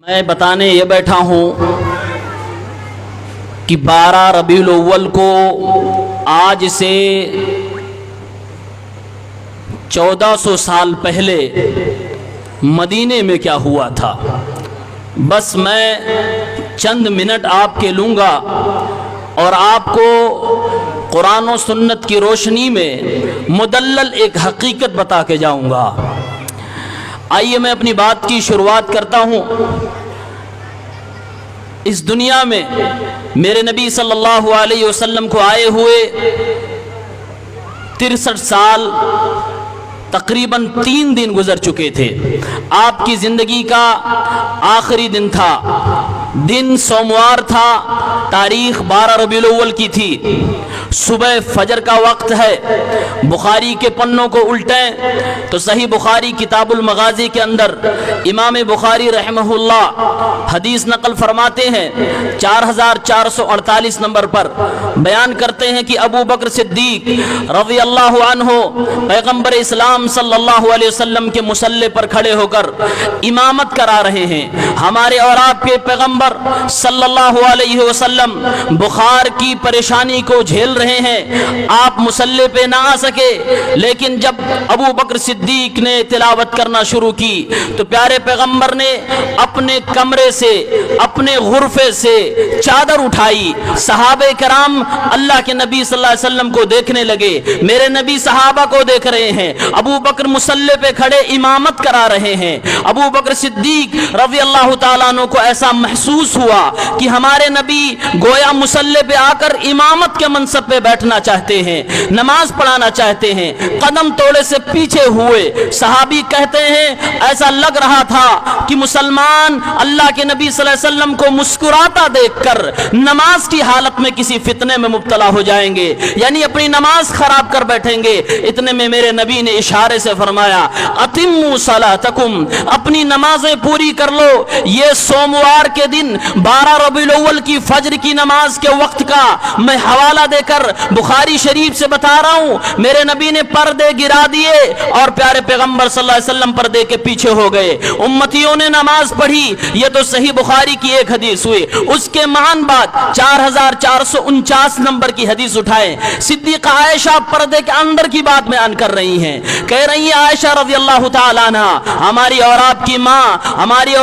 मैं बताने ये बैठा हूँ कि 12 रबीउल अव्वल को आज से 1400 साल पहले मदीने में क्या हुआ था। बस मैं चंद मिनट आपके लूँगा और आपको कुरान और सुन्नत की रोशनी में मुदल्लल एक हकीकत बता के जाऊँगा। आइए मैं अपनी बात की शुरुआत करता हूँ। इस दुनिया में मेरे नबी सल्लल्लाहु अलैहि वसल्लम को आए हुए 63 साल तकरीबन 3 दिन गुजर चुके थे। आपकी जिंदगी का आखिरी दिन था, दिन सोमवार था, तारीख 12 रबीउल अव्वल की थी, सुबह फजर का वक्त है। बुखारी के पन्नों को उल्टें तो सही बुखारी किताबुल मगाजी के अंदर इमाम बुखारी रहमहुल्लाह हदीस नकल फरमाते हैं 4448 नंबर पर बयान करते हैं कि अबू बकर सिद्दीक रज़ी अल्लाहु अन्हु पैगंबर इस्लाम सल्लल्लाहु अलैहि वसल्लम के मुसल्ले पर खड़े होकर इमामत करा रहे हैं। हमारे और आपके पैगंबर सल्लल्लाहु अलैहि वसल्लम बुखार की परेशानी को झेल रहे हैं। आप मुसल्ले पे ना आ सके, लेकिन जब अबू बकर सिद्दीक ने तिलावत करना शुरू की तो प्यारे पैगंबर ने अपने कमरे से, अपने गुरफे से चादर उठाई। सहाबे कराम अल्लाह के नबी सल्लल्लाहु अलैहि वसल्लम को देखने लगे। मेरे नबी सहाबा को देख रहे हैं। अबू बकर मुसल्ले पे खड़े इमामत करा रहे हैं। अबू बकर सिद्दीक रज़ी अल्लाह ताला अन्हु को ऐसा महसूस हुआ कि हमारे नबी गोया मुसल्ले पे आकर इमामत के मनसब पे बैठना चाहते हैं, नमाज पढ़ाना चाहते हैं। कदम तोड़े से पीछे हुए। सहाबी कहते हैं ऐसा लग रहा था कि मुसलमान अल्लाह के नबी सल्लल्लाहु अलैहि वसल्लम को मुस्कुराता देखकर नमाज की हालत में किसी फितने में मुब्तला हो जाएंगे, यानी अपनी नमाज खराब कर बैठेंगे। इतने में मेरे नबी ने इशारे से फरमाया अतिम्मू सलातकुम, अपनी नमाजें पूरी कर लो। ये सोमवार के दिन 12 रबीउल अव्वल की फजर की नमाज के वक्त का मैं हवाला देकर बुखारी शरीफ से बता रहा हूं। मेरे नबी ने पर्दे गिरा दिए और प्यारे पैगंबर सल्लल्लाहु अलैहि वसल्लम पर्दे के पीछे हो गए। उम्मतियों ने नमाज पढ़ी। ये तो सही बुखारी की एक हदीस हुई। उसके महान बाद 4449 नंबर की हदीस उठाएं। सिद्दीक़ा आयशा पर्दे के अंदर की बात बयान कर रही हैं। कह रही है आयशा रज़ी अल्लाह ताला अन्हा, हमारी और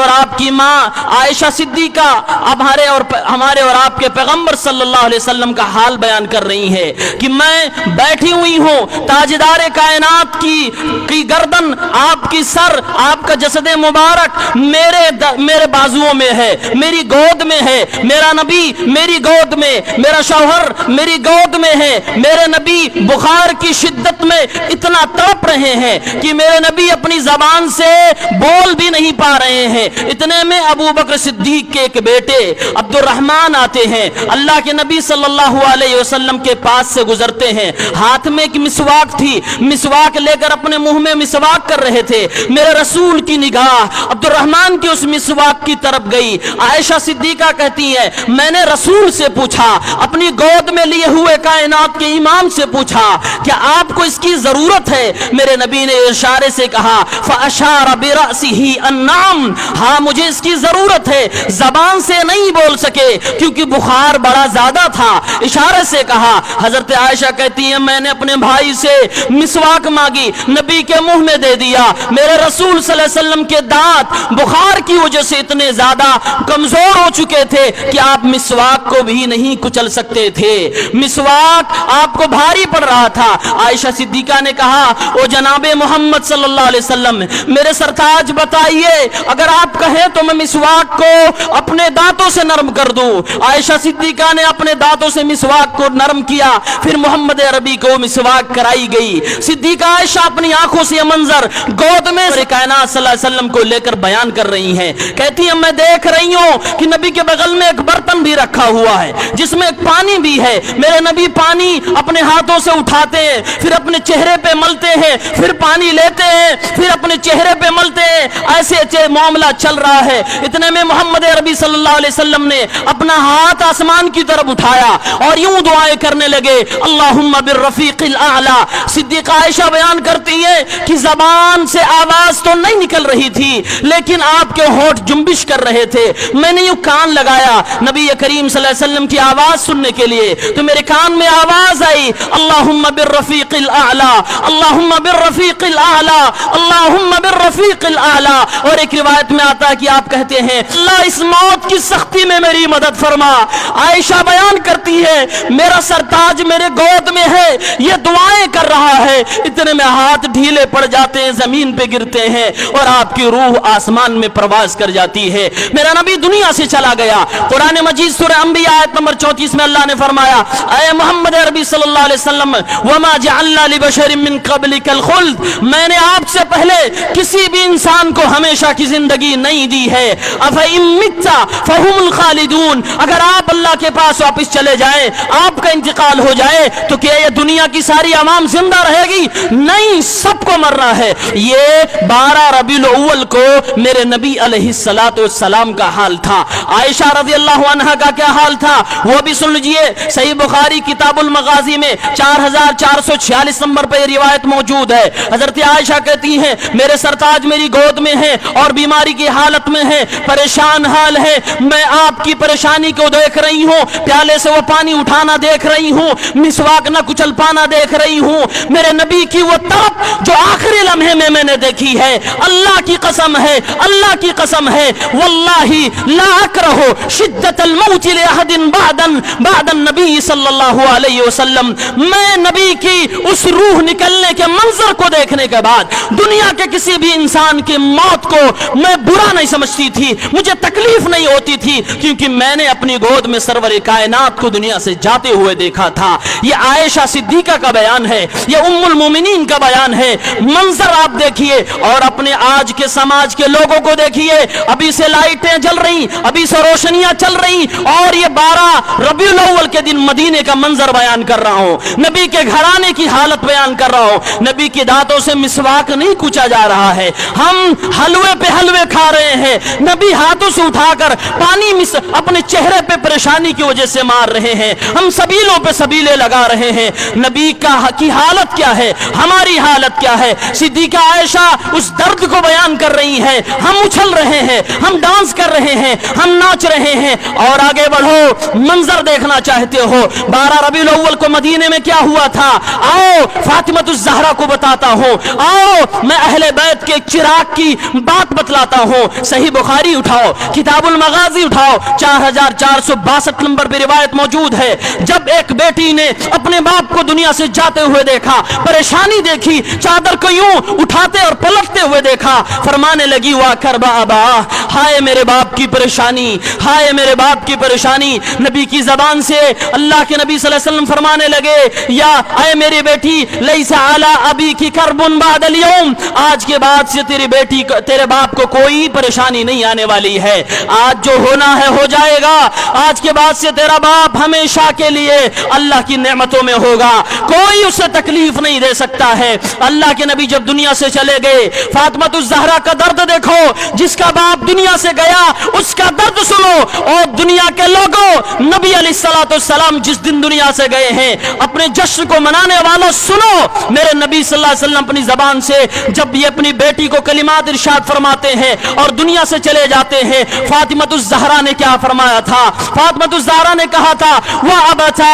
आपकी माँ आयशा सिद्दीक़ा हमारे और आपके पैगंबर सल्लल्लाहु अलैहि वसल्लम का हाल बयान कर रही है कि मैं बैठी हुई हूँ, ताजदारे कायनात की गर्दन, आपकी सर, आपका जसदे मुबारक मेरे बाजुओं में है, मेरी गोद में है। मेरा नबी मेरी गोद में, मेरा शौहर मेरी गोद में है। मेरे नबी बुखार की शिद्दत में इतना तड़प रहे हैं कि मेरे नबी अपनी जबान से बोल भी नहीं पा रहे हैं। इतने में अबू बकर सिद्दीक के एक बेटे अब्दुर्रहमान आते हैं। अल्लाह के नबी सल्लल्लाहु अलैहि वसल्लम के पास से गुजरते हैं। हाथ में एक मिसवाक थी, मिसवाक लेकर अपने मुंह में मिसवाक कर रहे थे। मेरे रसूल की निगाह अब्दुर्रहमान की उस मिसवाक की तरफ गई। आयशा सिद्दीका कहती है मैंने रसूल से पूछा, अपनी गोद में लिए हुए कायनात के इमाम से पूछा क्या आपको इसकी जरूरत है। मेरे नबी ने इशारे से कहा फअशारा बिरअसिही अन्नाम, हाँ मुझे इसकी जरूरत है। जबान से नहीं बोल सके क्योंकि बुखार बड़ा ज्यादा था। इशारे से कहा। हजरत आयशा कहती है मैंने अपने भाई से मिसवाक मांगी, नबी के मुंह में दे दिया। मेरे रसूल सल्लल्लाहु अलैहि वसल्लम के दांत बुखार की वजह से इतने ज्यादा कमजोर हो चुके थे कि आप मिसवाक को भी नहीं कुचल सकते थे। मिसवाक आपको भारी पड़ रहा था। आयशा सिद्दीका ने कहा ओ जनाबे मोहम्मद सल्लल्लाहु अलैहि वसल्लम, मेरे सरताज बताइए अगर आप कहें तो मैं मिसवाक को अपने दांतों से नरम कर दूं। आयशा सिद्दीका ने अपने दांतों से मिसवाक को नरम किया। फिर मोहम्मद अरबी को मिसवाक कराई गई। सिद्दीका आयशा अपनी आंखों से यह मंजर गोद में कायनात सल्लल्लाहु अलैहि वसल्लम को लेकर बयान कर रही हैं। कहती है मैं देख रही हूं कि नबी के बगल में एक बर्तन भी रखा हुआ है जिसमें पानी भी है। मेरे नबी पानी अपने हाथों से उठाते हैं, फिर अपने चेहरे पे मलते हैं, फिर पानी लेते हैं, फिर अपने चेहरे पे मलते हैं। ऐसे मामला चल रहा है। इतने में मोहम्मद नबी सल्लल्लाहु अलैहि वसल्लम ने अपना हाथ आसमान की तरफ उठाया और यूं दुआएं करने लगे, अल्लाहुम्मा बिर्रफीकिल आला। सिद्दीक़ा आयशा बयान करती है कि जबान से आवाज तो नहीं निकल रही थी, लेकिन आपके होठ जुम्बिश कर रहे थे। मैंने यूं कान लगाया नबी करीम सल्लल्लाहु अलैहि वसल्लम की आवाज सुनने के लिए, तो मेरे कान में आवाज आई, अल्लाहुम्मा बिर्रफीकिल आला, अल्लाहुम्मा बिर्रफीकिल आला, अल्लाहुम्मा बिर्रफीकिल आला। और एक रिवायत में आता है कि आप कहते हैं, अल्लाह इस मौत की सख्ती में मेरी मदद फरमा। आयशा बयान करती है, मेरा सरताज मेरे गोद में है, ये दुआएं कर रहा है, इतने में हाथ ढीले पड़ जाते हैं, जमीन पे गिरते हैं और आपकी रूह आसमान में प्रवास कर जाती है। मेरा नबी दुनिया से चला गया। कुरान मजीद सूरह अंबिया आयत नंबर 34 में अल्लाह ने फरमाया, ऐ मोहम्मद अरबी सल्लल्लाहु अलैहि वसल्लम, वमा जअलना लिबशरिन मिन क़ब्लिकल खुल्द, मैंने आपसे पहले किसी भी इंसान को हमेशा की जिंदगी नहीं दी है। अफ़इन मित्ता फहुमुल खालिदून, अगर आप अल्लाह के पास वापस चले जाएं, आपका इंतकाल हो जाए, तो क्या ये दुनिया की सारी आवाम जिंदा रहेगी? नहीं, सबको मरना है। ये 12 रबीउल अव्वल को मेरे नबी अलैहिस्सलातु वस्सलाम का हाल था। आयशा रज़ियल्लाहु अन्हा का क्या हाल था वो भी सुन लीजिए। सही बुखारी किताबुल मगाजी में 4446 नंबर पर रिवायत मौजूद है। हजरत आयशा कहती हैं, मेरे सरताज मेरी गोद में है और बीमारी की हालत में है, परेशान हाल है। मैं आपकी परेशानी को देख रही हूँ, प्याले से वो पानी उठाना देख रही हूँ, मिसवाक न कुचल पाना देख रही हूँ। मेरे नबी की वो तड़प जो आखिरी लम्हे में मैंने देखी है, अल्लाह की कसम है, अल्लाह की कसम है, वल्लाही ला अकरहु शिद्दतल मौत लिअहदिन बादन नबी सल्लल्लाहु अलैहि वसल्लम। मैं नबी की उस रूह निकलने के मंजर को देखने के बाद दुनिया के किसी भी इंसान की मौत को मैं बुरा नहीं समझती थी, मुझे तकलीफ नहीं होती थी, क्योंकि मैंने अपनी गोद में सरवर कायनात को दुनिया से जाते हुए देखा था। ये आयशा सिद्दीका का बयान है, ये उम्मुल मोमिनीन का बयान है। मंजर आप देखिए और अपने आज के समाज के लोगों को देखिए। अभी से लाइटें जल रही, अभी से रोशनियां चल रही, और ये 12 रबीउल अव्वल के दिन मदीने का मंजर बयान कर रहा हूं, नबी के घराने की हालत बयान कर रहा हूं। नबी के दांतों से मिसवाक नहीं कूचा जा रहा है, हम हलवे पे हलवे खा रहे हैं। नबी हाथों से उठाकर पानी अपने चेहरे पे परेशानी की वजह से मार रहे हैं, हम सबीलों पे सबीले लगा रहे हैं। नबी की हालत क्या है, हमारी हालत क्या है? सिद्दीका आयशा उस दर्द को बयान कर रही है। हम उछल रहे हैं, हम डांस कर रहे हैं, हम नाच रहे हैं। और आगे बढ़ो, मंजर देखना चाहते हो, 12 रबीउल अव्वल को मदीने में क्या हुआ था, आओ फातिमतुज़ ज़हरा को बताता हूं, आओ मैं अहले बैत के चिराग की बात बतलाता हूं। सही बुखारी उठाओ, किताबुल मगाजी उठाओ, 4462 नंबर पर रिवायत मौजूद है। जब एक बेटी ने अपने बाप को दुनिया से जाते हुए देखा, परेशानी देखी, चादर को यूं उठाते और पलटते हुए देखा, फरमाने लगी, वाह करबा अबा, हाय मेरे बाप की परेशानी, हाय मेरे बाप की परेशानी। नबी की जबान से अल्लाह के नबी सल्लल्लाहु अलैहि वसल्लम फरमाने लगे, या आए मेरी बेटी, लैसा अला अबी की करबुन बादल यौम, आज के बाद से तेरी बेटी को, तेरे बाप को कोई परेशानी नहीं आने वाली है। आज जो होना है हो जाएगा, आज के बाद से तेरा बाप हमेशा के लिए अल्लाह की नेमतों में होगा, कोई उसे तकलीफ नहीं दे सकता है। अल्लाह के नबी जब दुनिया से चले गए, फातिमतुज़ ज़हरा का दर्द देखो, जिसका बाप दुनिया से गया उसका दर्द सुनो। और दुनिया के लोगों, नबी अलैहिस्सलाम जिस दिन दुनिया से गए हैं, अपने जश्न को मनाने वालों सुनो। मेरे नबी सल्लल्लाहु अलैहि वसल्लम अपनी जबान से जब ये अपनी बेटी को कलिमात इरशाद फरमाते हैं और दुनिया से चले जाते हैं, फातिमतुज़ ज़हरा ने क्या फरमाया था? फातिमतुज़ ज़हरा ने कहा था, वा अबता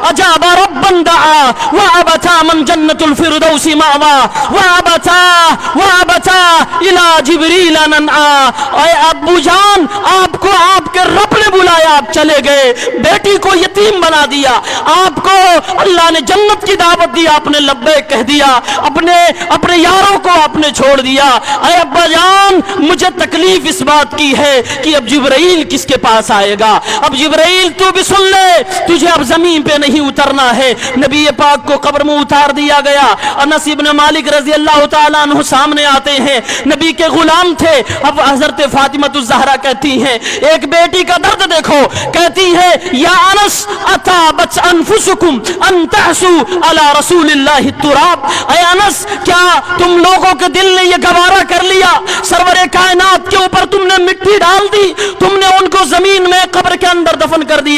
अजाबा रब्बन दआ वा अबता मन जन्नतुल फिरदौसी मावा वा अबता इला जिब्रील ननआ। ऐ अब्बू जान, आपको आपके रब ने बुलाया, आप चले गए, बेटी को यतीम बना दिया, आपको अल्लाह ने जन्नत की दावत दी, आपने लब्बैक कह दिया, अपने यारों को आपने छोड़ दिया। ऐ अब्बा जान, मुझे तकलीफ इस बात की है कि अब जिब्राइल किसके पास आएगा। अब जिब्राइल तू भी सुन ले, तुझे अब जमीन पे नहीं उतरना है। नबी पाक को कब्र में उतार दिया गया। अनस इब्न मालिक रजी अल्लाह तआला अन्हु सामने आते हैं, नबी के गुलाम थे। अब हजरत फातिमतुज़ ज़हरा कहती हैं, एक बेटी का दर्द देखो, कहती है, या अनस अताबत अनफुसुकुम अन तहसु अला रसूलिल्लाहि तुराब। ऐ अनस, क्या तुम लोगों के दिल ने यह गवारा कर लिया, सरवरे कायनात के ऊपर तुमने मिट्टी डाल दी, तुमने उनको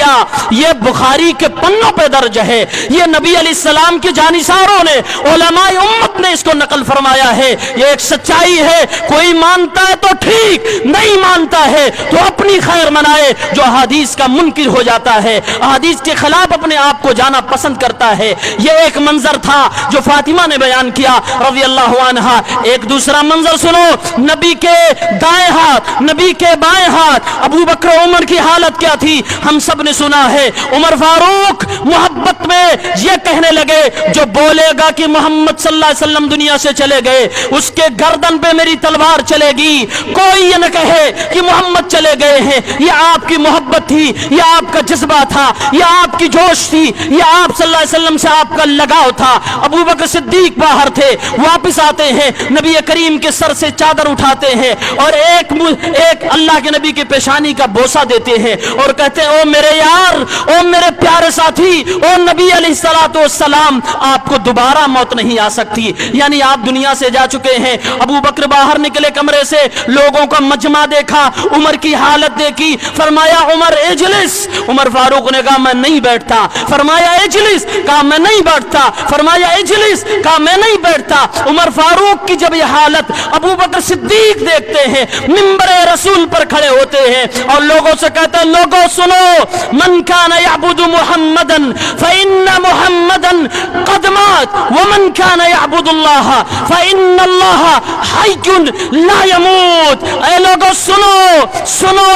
किया, ये बुखारी के पन्नों पे दर्ज है। ये नबी अलैहिस्सलाम के जानिसारों ने, उलमाए उम्मत ने इसको नकल फरमाया है। ये एक सच्चाई है, कोई मानता है तो ठीक, नहीं मानता है तो अपनी खैर मनाए। जो हदीस का मुनकिर हो जाता है, हदीस के खिलाफ अपने आप को जाना पसंद करता है। ये एक मंजर था जो फातिमा ने बयान किया रज़ी अल्लाहु अन्हा। एक दूसरा मंजर सुनो, नबी के दाएं हाथ, नबी के बाएं हाथ अबू बकर उमर की हालत क्या थी, हम सब ने सुना है। उमर फारूक मोहब्बत में ये कहने लगे, जो बोलेगा कि मोहम्मद सल्लल्लाहु अलैहि वसल्लम दुनिया से चले गए, उसके गर्दन पे मेरी तलवार चलेगी। कोई ये न कहे कि मोहम्मद चले गए हैं। ये आपकी मोहब्बत थी, ये आपका जज्बा था, ये आपकी जोश थी, ये आप सल्लल्लाहु अलैहि वसल्लम से आपका लगाव था। अबू बकर सिद्दीक बाहर थे, वापस आते हैं, नबी करीम के सर से चादर उठाते हैं और एक अल्लाह के नबी की पेशानी का बोसा देते हैं और कहते हैं, ओ मेरे यार, ओ मेरे प्यारे साथी, ओ नबी अलैहिस्सलातु वस्सलाम, आपको दोबारा मौत नहीं आ सकती। यानी आप दुनिया से जा चुके हैं। अबू बकर बाहर निकले कमरे से, लोगों का मजमा देखा, उमर की हालत देखी, फरमाया उमर इजलिस। उमर फारूक ने कहा मैं नहीं बैठता। फरमाया इजलिस, कहा मैं नहीं बैठता। फरमाया इजलिस, कहा मैं नहीं बैठता। उमर फारूक की जब यह हालत अबू बकर सिद्दीक देखते हैं, मिंबरे रसूल पर खड़े होते हैं और लोगों से कहते हैं, लोगों सुनो, मन कान यअबुदु मुहम्मदन फइन्न मुहम्मदन क़द मात व मन कान यअबुदुल्लाह फइन्नल्लाह हय्युन ला यमूत। ऐ लोगों सुनो, सुनो,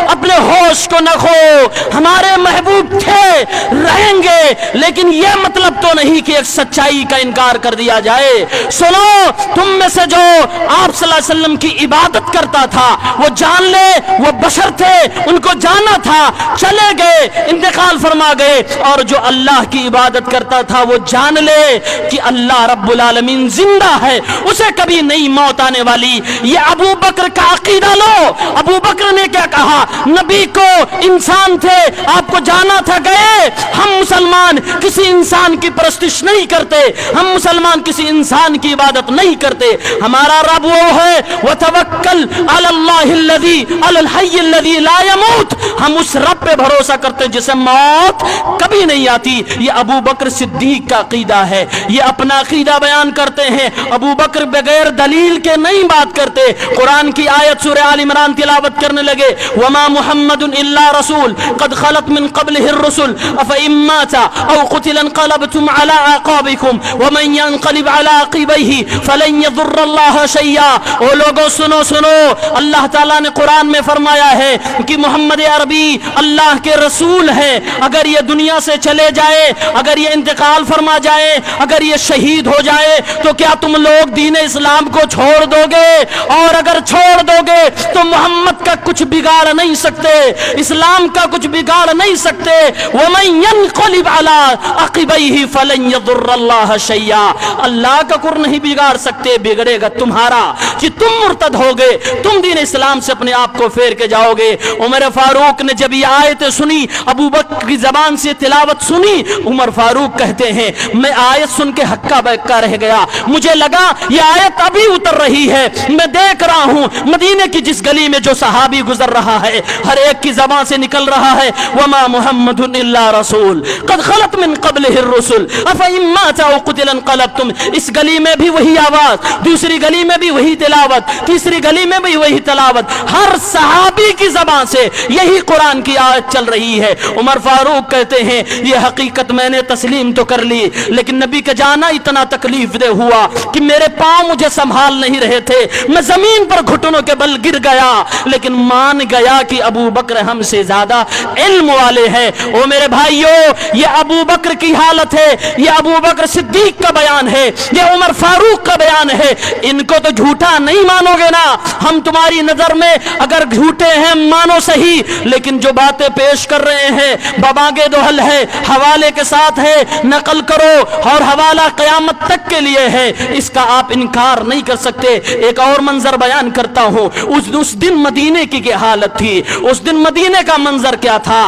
अपने होश को न खो। हमारे महबूब थे, रहेंगे, लेकिन यह मतलब तो नहीं कि एक सच्चाई का इनकार कर दिया जाए। सुनो, तुम में से जो आप सल्लल्लाहु अलैहि वसल्लम की इबादत करता था, वो जान ले वो बशर थे, उनको जाना था, चले गए, इंतकाल फरमा गए। और जो अल्लाह की इबादत करता था, वो जान ले कि अल्लाह रब्बुल आलमीन जिंदा है, उसे कभी नहीं मौत आने वाली। ये अबू बकर का अकीदा लो। अबू बकर ने क्या कहा, नबी को इंसान थे, आपको जाना था, गए। हम मुसलमान किसी इंसान की परस्तिश नहीं करते, हम मुसलमान किसी इंसान की इबादत नहीं करते। हमारा रब वो है, वतवक्कल अलल्लाहिल्लज़ी अलल हय्यिल्लज़ी ला यमूत। हम उस रब पे भरोसा करते जिसे मौत कभी नहीं आती। ये अबू बकर सिद्दीक का अकीदा है। ये अपना अकीदा बयान करते हैं। अबू बकर बगैर दलील के नहीं बात करते। कुरान की आयत सूरह आल इमरान तिलावत करने लगे, वमा मुहम्मदुन इल्ला रसूल कद खलत मिन क़ब्लिहिर रुसुल अफ़इन माता औ क़ुतिला इंक़लबतुम अला अक़ाबिकुम वमन यंक़लिब अला अक़ीबैहि फ़लन यज़ुर्रल्लाह शैया। ओ लोगों सुनो, सुनो, अल्लाह ताला ने कुरान में फरमाया है कि मोहम्मद अरबी अल्लाह के रसूल है। अगर ये दुनिया से चले जाए, अगर ये इंतकाल फरमा जाए, अगर ये शहीद हो जाए, तो क्या तुम लोग दीन इस्लाम को छोड़ दोगे? और अगर छोड़ दोगे तो मोहम्मद का कुछ बिगाड़ नहीं सकते, इस्लाम का कुछ बिगाड़ नहीं सकते। वमन यनक़लिब अला अक़ीबैहि फ़लन यज़ुर्रल्लाह शैया। अल्लाह का कुछ नहीं बिगाड़ सकते, बिगड़ेगा तुम्हारा कि तुम मुर्तद होगे, तुम दीन इस्लाम से अपने आप को फेर के जाओगे। उमर फारूक ने जब ये आयत सुनी, अबू बकर की जबान से तिलावत सुनी, उमर फारूक कहते हैं मैं आयत सुन के हक्का बक्का रह गया। मुझे लगा ये आयत अभी उतर रही है। मैं देख रहा हूँ मदीने की जिस गली में जो सहाबी गुजर रहा है, हर एक की जबान से निकल रहा है, वमा मुहम्मदुन इल्ला रसूल कद खलत मिन क़ब्लिहिर रुसुल अफ़इन माता औ क़ुतिला इंक़लबतुम। इस गली में भी वही आवाज, दूसरी गली में भी वही तिलावत, तीसरी गली में भी वही तिलावत, हर सहाबी की जबान से यही कुरान की आयत चल रही है। उमर फारूक कहते हैं ये हकीकत मैंने तस्लीम तो कर ली, लेकिन नबी का जाना इतना तकलीफ दे हुआ कि मेरे पांव मुझे संभाल नहीं रहे थे, मैं जमीन पर घुटनों के बल गिर गया, लेकिन मान गया कि अबू बकर हमसे ज्यादा इल्म वाले हैं। ओ मेरे भाइयों, ये अबू बकर की हालत है, ये अबू बकर सिद्दीक का बयान है, ये उमर फारूक का बयान है। इनको तो झूठा नहीं मानोगे ना, हम तुम्हारी नजर में अगर झूठे हैं मानो सही, लेकिन जो बातें पेश कर रहे हैं बबागे दोहल है, हवाले के साथ है, नकल करो और हवाला क़यामत तक के लिए है, इसका आप इनकार नहीं कर सकते। एक और मंजर बयान करता हूँ, उस दिन मदीने की क्या हालत थी, उस दिन मदीने का मंजर क्या था।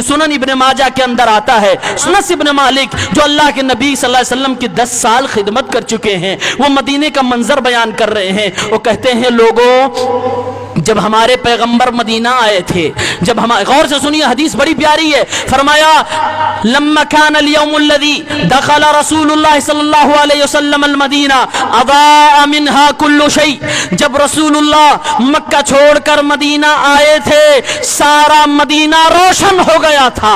सुनन इब्ने माजा के अंदर आता है, सुनस इब्ने मालिक जो अल्लाह के नबी सल्लल्लाहु अलैहि वसल्लम की 10 साल खिदमत कर चुके हैं, वो मदीने का मंजर बयान कर रहे हैं। वो कहते हैं लोगों جب ہمارے پیغمبر مدینہ آئے تھے، جب ہم غور سے سنیے، حدیث بڑی پیاری ہے، فرمایا لما كان اليوم الذي دخل رسول اللہ صلی اللہ علیہ وسلم المدینہ اضاء منها كل شيء، جب رسول اللہ مکہ چھوڑ کر مدینہ آئے تھے سارا مدینہ روشن ہو گیا تھا۔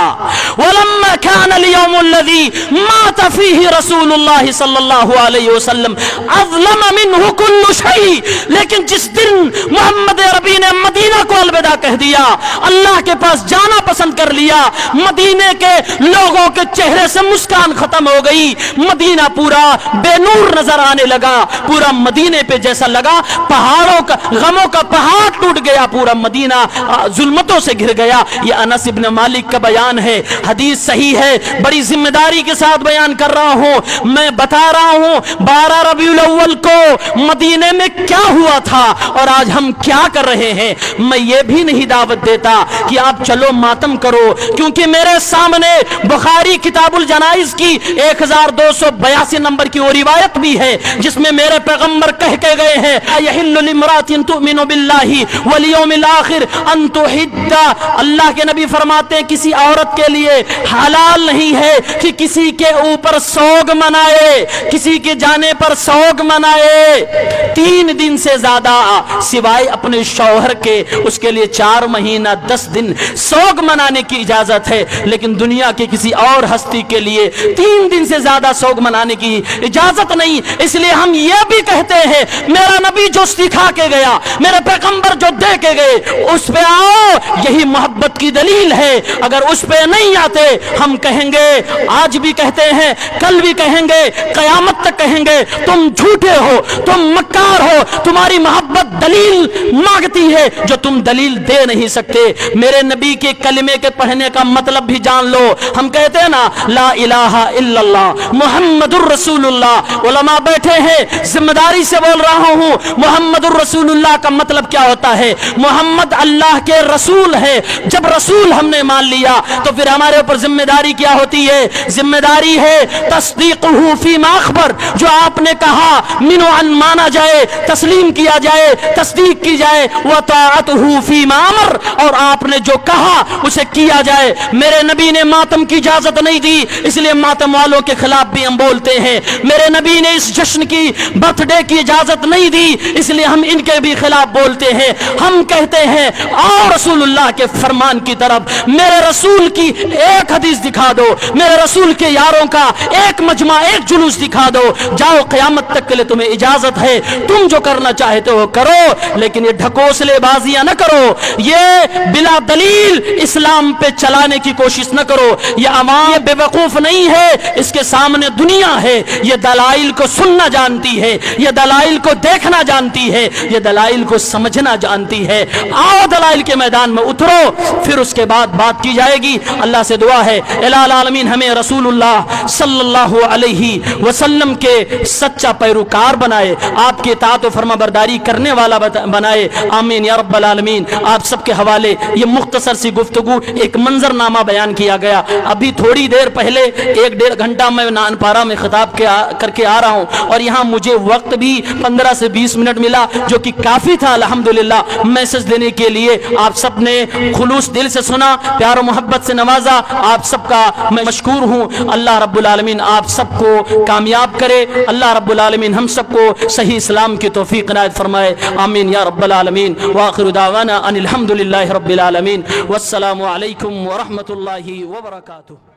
ولما كان اليوم الذي مات فيه رسول اللہ صلی اللہ علیہ وسلم اظلم منه كل شيء، لیکن جس دن محمد عربی نے مدینہ کو الوداع کہہ دیا، اللہ کے پاس جانا پسند کر لیا، مدینے کے لوگوں کے چہرے سے مسکان ختم ہو گئی، مدینہ پورا بے نور نظر آنے لگا، پورا مدینے پہ جیسا لگا پہاڑوں کا غموں کا پہاڑ ٹوٹ گیا، پورا مدینہ ظلمتوں سے گھر گیا۔ یہ انس ابن مالک کا بیان ہے، حدیث صحیح ہے، بڑی ذمہ داری کے ساتھ بیان کر رہا ہوں، میں بتا رہا ہوں 12 ربیع الاول کو مدینے میں کیا ہوا تھا اور آج ہم کیا کر رہے ہیں۔ میں یہ بھی نہیں دعوت دیتا کہ آپ چلو ماتم کرو، کیونکہ میرے سامنے بخاری کتاب الجنائز کی 1282 نمبر کی وہ روایت بھی ہے جس میں میرے پیغمبر کہہ کے گئے ہیں یحل لامرأۃ تؤمن باللہ والیوم الآخر ان تحد، اللہ کے نبی فرماتے ہیں کسی عورت کے لیے حلال نہیں ہے کہ کسی کے اوپر سوگ منائے، کسی کے جانے پر سوگ منائے 3 دن سے زیادہ سوائے اپنے شوہر کے، اس کے لیے 4 مہینہ 10 دن سوگ منانے کی اجازت ہے، لیکن دنیا کے کسی اور ہستی کے لیے 3 دن سے زیادہ سوگ منانے کی اجازت نہیں۔ اس لیے ہم یہ بھی کہتے ہیں میرا نبی جو سکھا کے گیا، میرے پیغمبر جو دے کے گئے اس پہ آؤ، یہی محبت کی دلیل ہے۔ اگر اس پہ نہیں آتے ہم کہیں گے، آج بھی کہتے ہیں، کل بھی کہیں گے، قیامت تک کہیں گے تم جھوٹے ہو، تم مکار ہو، تمہاری محبت دلیل مانگتی ہے جو تم دلیل دے نہیں سکتے۔ میرے نبی کے کلمے کے پڑھنے کا مطلب بھی جان لو۔ ہم کہتے ہیں نا لا الہ الا اللہ محمد الرسول اللہ، علماء بیٹھے ہیں، ذمہ داری سے بول رہا ہوں، محمد الرسول اللہ کا مطلب کیا ہوتا ہے؟ محمد اللہ کے رسول ہے۔ جب رسول ہم نے مان لیا تو پھر ہمارے اوپر ذمہ داری کیا ہوتی ہے؟ ذمہ داری ہے تصدیقہ فیما اخبر، جو آپ نے کہا منو ان مانا جائے، تسلیم کیا جائے، تصدیق کی جائے، وطاعتہ فیما امر، اور آپ نے جو کہا اسے کیا جائے۔ میرے نبی نے ماتم کی اجازت نہیں دی، اس لیے ماتم والوں کے خلاف بھی ہم بولتے ہیں۔ میرے نبی نے اس جشن کی برتھ ڈے کی اجازت نہیں دی، اس لیے ہم ان کے بھی خلاف بولتے ہیں۔ ہم کہتے ہیں آؤ رسول اللہ کے فرمان کی طرف، میرے رسول کی ایک حدیث دکھا دو، میرے رسول کے یاروں کا ایک مجمع، ایک جلوس دکھا دو، جاؤ قیامت تک کے لیے تمہیں اجازت ہے، تم جو کرنا چاہتے ہو کرو، لیکن یہ ڈھکوسلے بازیاں نہ کرو، یہ بلا دلیل اسلام پہ چلانے کی کوشش نہ کرو۔ یہ عوام بے وقوف نہیں ہے، اس کے سامنے دنیا ہے، یہ دلائل کو سننا جانتی ہے، یہ دلائل کو دیکھنا جانتی ہے، یہ دلائل کو سمجھنا جانتی ہے۔ آؤ دلائل کے میدان میں اترو، پھر اس کے بعد بات کی جائے گی۔ اللہ سے دعا ہے الہ العالمین ہمیں رسول اللہ صلی اللہ علیہ وسلم کے سچا پیروکار بنائے، آپ کی اطاعت و فرما برداری کرنے والا بنائے، آمین یا رب العالمین۔ آپ سب کے حوالے یہ مختصر سی گفتگو، ایک منظر نامہ بیان کیا گیا۔ ابھی تھوڑی دیر پہلے 1-1.5 گھنٹہ میں نانپارہ میں خطاب کر کے آ رہا ہوں، اور یہاں مجھے وقت بھی 15 سے 20 منٹ ملا، جو کہ کافی تھا الحمدللہ میسج دینے کے لیے۔ آپ سب نے خلوص دل سے سنا، پیار و محبت سے نوازا، آپ سب کا میں مشکور ہوں۔ اللہ رب العالمین آپ سب کو کامیاب کرے، اللہ رب العالمین ہم سب کو صحیح اسلام کی توفیق عنایت فرمائے، آمین یا رب العالمین۔ وآخر دعوانا ان الحمدللہ رب العالمین، والسلام علیکم ورحمۃ اللہ وبرکاتہ۔